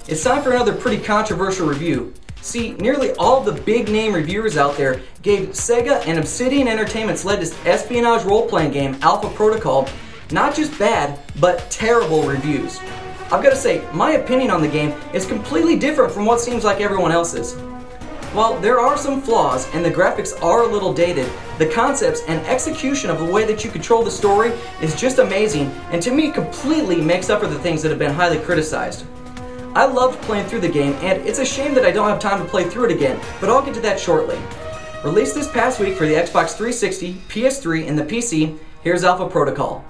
It's time for another pretty controversial review. See, nearly all of the big name reviewers out there gave Sega and Obsidian Entertainment's latest espionage role-playing game, Alpha Protocol, not just bad, but terrible reviews. I've got to say, my opinion on the game is completely different from what seems like everyone else's. While there are some flaws and the graphics are a little dated, the concepts and execution of the way that you control the story is just amazing, and to me completely makes up for the things that have been highly criticized. I loved playing through the game, and it's a shame that I don't have time to play through it again, but I'll get to that shortly. Released this past week for the Xbox 360, PS3, and the PC, here's Alpha Protocol.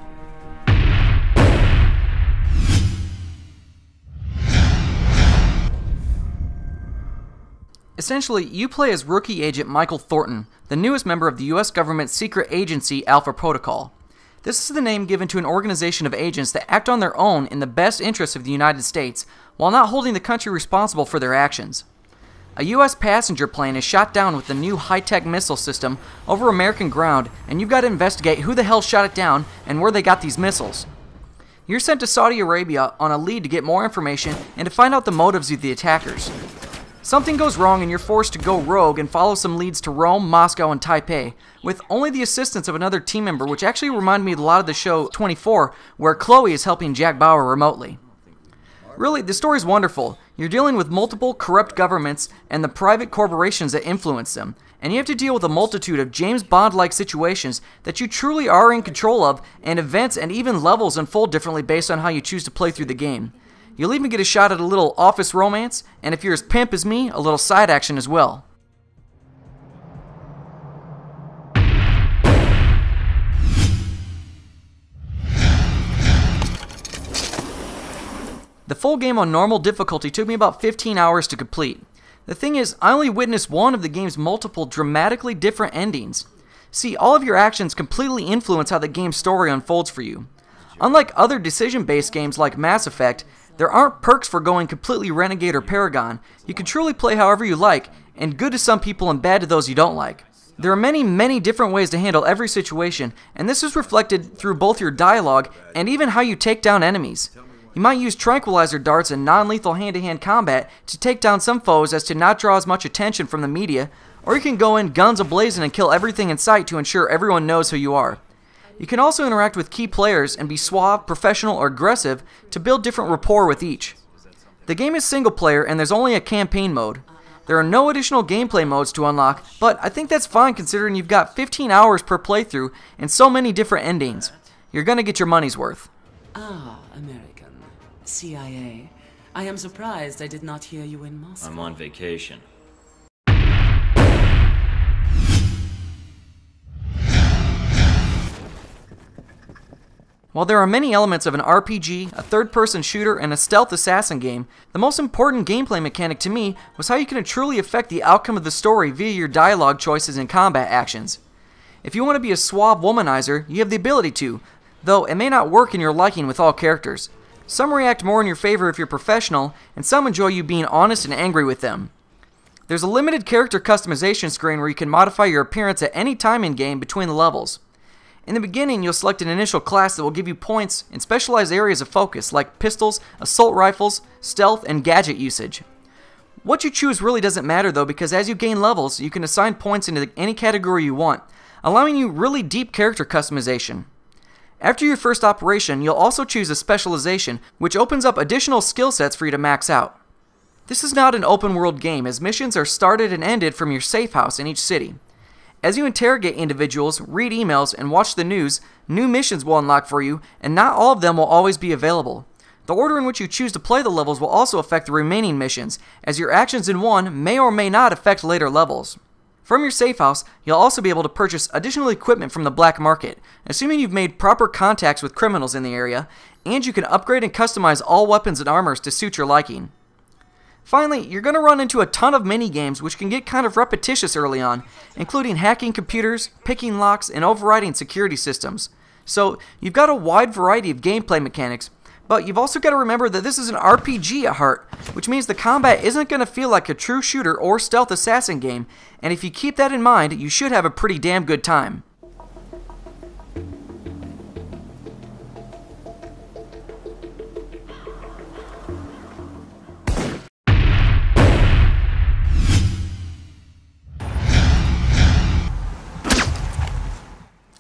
Essentially, you play as rookie agent Michael Thornton, the newest member of the US government's secret agency Alpha Protocol. This is the name given to an organization of agents that act on their own in the best interests of the United States, while not holding the country responsible for their actions. A US passenger plane is shot down with the new high-tech missile system over American ground, and you've got to investigate who the hell shot it down and where they got these missiles. You're sent to Saudi Arabia on a lead to get more information and to find out the motives of the attackers. Something goes wrong and you're forced to go rogue and follow some leads to Rome, Moscow, and Taipei, with only the assistance of another team member, which actually reminded me a lot of the show 24, where Chloe is helping Jack Bauer remotely. Really, the story's wonderful. You're dealing with multiple corrupt governments and the private corporations that influence them, and you have to deal with a multitude of James Bond-like situations that you truly are in control of, and events and even levels unfold differently based on how you choose to play through the game. You'll even get a shot at a little office romance, and if you're as pimp as me, a little side action as well. The full game on normal difficulty took me about 15 hours to complete. The thing is, I only witnessed one of the game's multiple dramatically different endings. See, all of your actions completely influence how the game's story unfolds for you. Unlike other decision-based games like Mass Effect, there aren't perks for going completely Renegade or Paragon. You can truly play however you like, and good to some people and bad to those you don't like. There are many different ways to handle every situation, and this is reflected through both your dialogue and even how you take down enemies. You might use tranquilizer darts and non-lethal hand-to-hand combat to take down some foes as to not draw as much attention from the media, or you can go in guns a-blazing and kill everything in sight to ensure everyone knows who you are. You can also interact with key players and be suave, professional, or aggressive to build different rapport with each. The game is single player and there's only a campaign mode. There are no additional gameplay modes to unlock, but I think that's fine considering you've got 15 hours per playthrough and so many different endings. You're gonna get your money's worth. Ah, American. CIA. I am surprised I did not hear you in Moscow. I'm on vacation. While there are many elements of an RPG, a third-person shooter, and a stealth assassin game, the most important gameplay mechanic to me was how you can truly affect the outcome of the story via your dialogue choices and combat actions. If you want to be a suave womanizer, you have the ability to, though it may not work in your liking with all characters. Some react more in your favor if you're professional, and some enjoy you being honest and angry with them. There's a limited character customization screen where you can modify your appearance at any time in-game between the levels. In the beginning, you'll select an initial class that will give you points in specialized areas of focus like pistols, assault rifles, stealth, and gadget usage. What you choose really doesn't matter though, because as you gain levels, you can assign points into any category you want, allowing you really deep character customization. After your first operation, you'll also choose a specialization, which opens up additional skill sets for you to max out. This is not an open world game, as missions are started and ended from your safe house in each city. As you interrogate individuals, read emails, and watch the news, new missions will unlock for you, and not all of them will always be available. The order in which you choose to play the levels will also affect the remaining missions, as your actions in one may or may not affect later levels. From your safe house, you'll also be able to purchase additional equipment from the black market, assuming you've made proper contacts with criminals in the area, and you can upgrade and customize all weapons and armors to suit your liking. Finally, you're going to run into a ton of mini-games which can get kind of repetitious early on, including hacking computers, picking locks, and overriding security systems. So, you've got a wide variety of gameplay mechanics, but you've also got to remember that this is an RPG at heart, which means the combat isn't going to feel like a true shooter or stealth assassin game, and if you keep that in mind, you should have a pretty damn good time.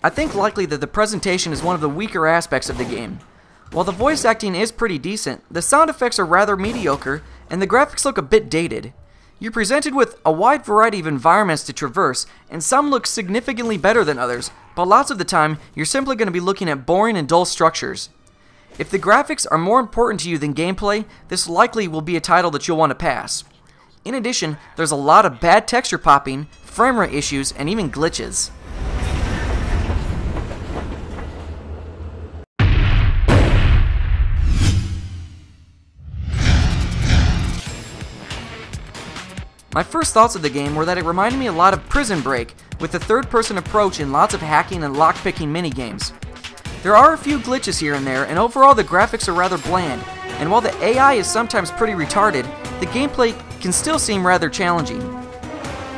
I think likely that the presentation is one of the weaker aspects of the game. While the voice acting is pretty decent, the sound effects are rather mediocre, and the graphics look a bit dated. You're presented with a wide variety of environments to traverse, and some look significantly better than others, but lots of the time, you're simply going to be looking at boring and dull structures. If the graphics are more important to you than gameplay, this likely will be a title that you'll want to pass. In addition, there's a lot of bad texture popping, frame rate issues, and even glitches. My first thoughts of the game were that it reminded me a lot of Prison Break, with a third-person approach and lots of hacking and lockpicking minigames. There are a few glitches here and there, and overall the graphics are rather bland, and while the AI is sometimes pretty retarded, the gameplay can still seem rather challenging.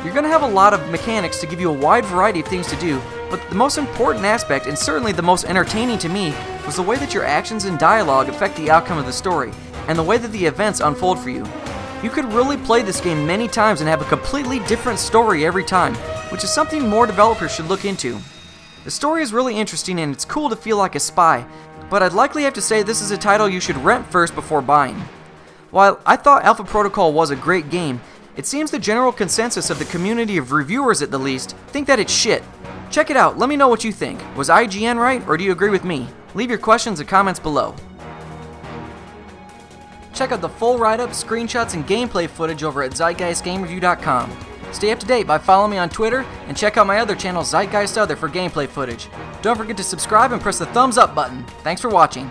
You're going to have a lot of mechanics to give you a wide variety of things to do, but the most important aspect, and certainly the most entertaining to me, was the way that your actions and dialogue affect the outcome of the story, and the way that the events unfold for you. You could really play this game many times and have a completely different story every time, which is something more developers should look into. The story is really interesting and it's cool to feel like a spy, but I'd likely have to say this is a title you should rent first before buying. While I thought Alpha Protocol was a great game, it seems the general consensus of the community of reviewers at the least think that it's shit. Check it out, let me know what you think. Was IGN right, or do you agree with me? Leave your questions and comments below. Check out the full write-up, screenshots, and gameplay footage over at ZeitgeistGameReview.com. Stay up to date by following me on Twitter, and check out my other channel, Zeitgeist Other, for gameplay footage. Don't forget to subscribe and press the thumbs up button. Thanks for watching.